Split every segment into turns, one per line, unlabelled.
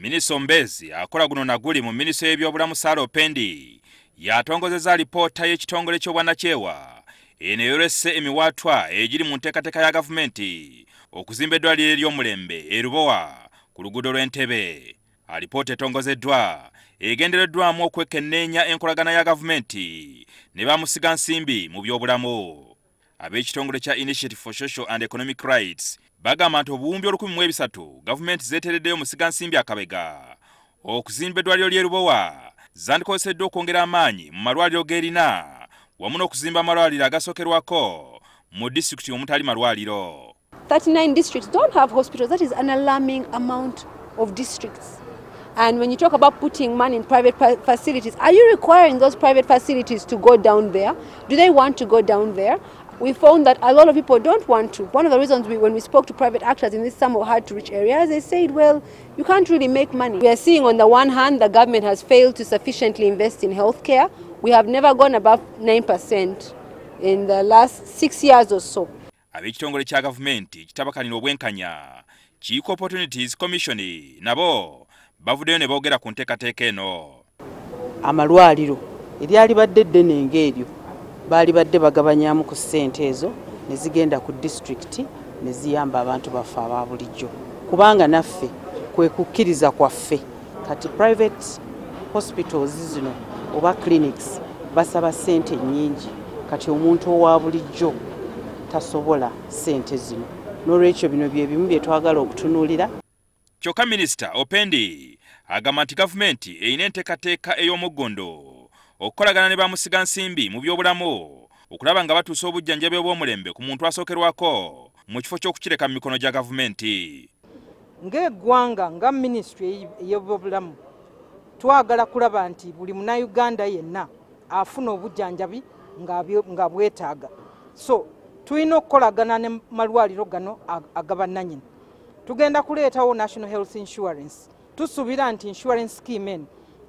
Minisita Mbezi akola guno naguli mu minisitule y'ebyobulamu Sara Opendi yatongozeza alipoota y'ekitongole ky'obwanakyewa eno eyolese emiwaatwa egiri mu nteekateeka ya gavumenti okuzimba eddwaliro eryomulembe e Lubowa ku luguudo lw'entebbe. Alipoota etongozeddwa egendereddwamu okwekenneenya enkolagana ya gavumenti ne ba musiga nsimbi mu byobulamu. Ab'ekitongole kya Initiative for Social and Economic Rights bagamba nti obuwumbi 1300 gavumenti zeetereddeyo musiga nsimbi akabega okuzimba eddwaliro ly'e Lubowa, zandikozesebwa okwongera amaanyi mu malwaliro g'erina wamu n'okuzimba amalwaliro agasookerwako mu disitulikiti omutali malwaliro.
39 districts don't have hospitals. That is an alarming amount of districts. And when you talk about putting money in private facilities, are you requiring those private facilities to go down there? Do they want to go down there? We found that a lot of people don't want to. One of the reasons when we spoke to private actors in these somewhat hard to reach areas, they said, well, you can't really make money. We are seeing on the one hand, the government has failed to sufficiently invest in healthcare. We have never gone above 9% in the last 6 years or so.
Ab'ekitongole kya gavumenti kitabakanira obwenkanya Chief Opportunities Commission nabo bavuddeyo ne boogera ku nteekateeka eno.
Amalwaliro eryali badde ddene ng'eryo baali badde bagabanyaamu ku ssente ezo ne zigenda ku disitulikiti ne ziyamba abantu baffe aba bulijjo, kubanga naffe kwe kukkiriza kwaffe kati private hospitals zino oba clinics basaba ssente nnyingi, kati omuntu owa bulijjo tasobola ssente zino, n'olwekyo bino bye bimu bye twagala okutunuulira.
Kyokka Minisita Opendi agamba nti gavumenti erina enteekateeka ey'omuggondo okukolagana ne ba musiga nsimbi mu byobulamu okulaba nga batuusa obujjanjabi obw'omulembe ku muntu asookerwako mu kifo ky'okukireka mu mikono gya gavumenti.
Ng'eggwanga nga minisitule ey'obyobulamu twagala kulaba nti buli munnayuganda yenna afuna obujjanjabi nga bwetaaga. So tulina okukolagana ne malwaliro gano agabannannyini. Tugenda kuleetawo National Health Insurance. Tusuubira nti insurance scheme eno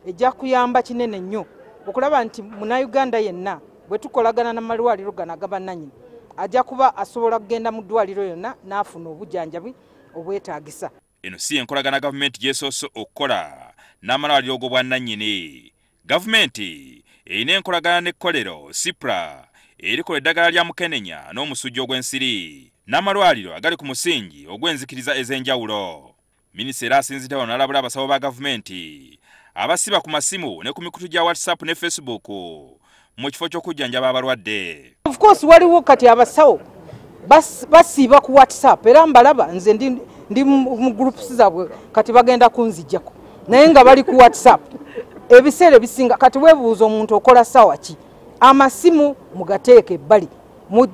ejja kuyamba kinene nnyo okulaba nti munnayuganda yenna bwe tukolagana na malwaliro gano agabannannyini ajja kuba asobola kugenda mu ddwaliro yonna n'afuna obujjanjabi obwetaagisa.
Eno si enkolagana gavumenti gy'esoose okukola n'amalwaliro g'obwannannyini. Gavumenti erina enkolagana n'ekkolero SIPRA erikola eddagala lya mukenenya n'omusujja ogw'ensiri n'amalwaliro agali ku musingi ogw'enzikiriza ez'enjawulo. Minisita era asinziddewo n'alabula abasawo ba gavumenti abasiba ku masimu ne ku mikutu gya WhatsApp ne Facebook mu kifo ky'okujjanjaba abalwadde.
Of course waliwo kati abasawo basiiba ku WhatsApp era mbalaba nze ndi mu groups zaabwe kati bagenda kunzijjako naye nga bali ku WhatsApp. Ebiseera ebisinga kati weebuuza omuntu okola ssaawa ki, amasimu mugateeke ebbali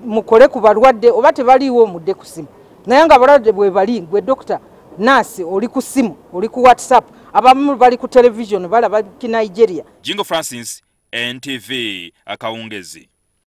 mukole ku balwadde oba tebaliiwo mudde ku simu, naye nga balwadde bwe bali gwe dokita nasi oli ku simu oli ku WhatsApp, abamu bali ku television balaba ki Nigeria.
Jingo Francis, NTV, Akawungeezi.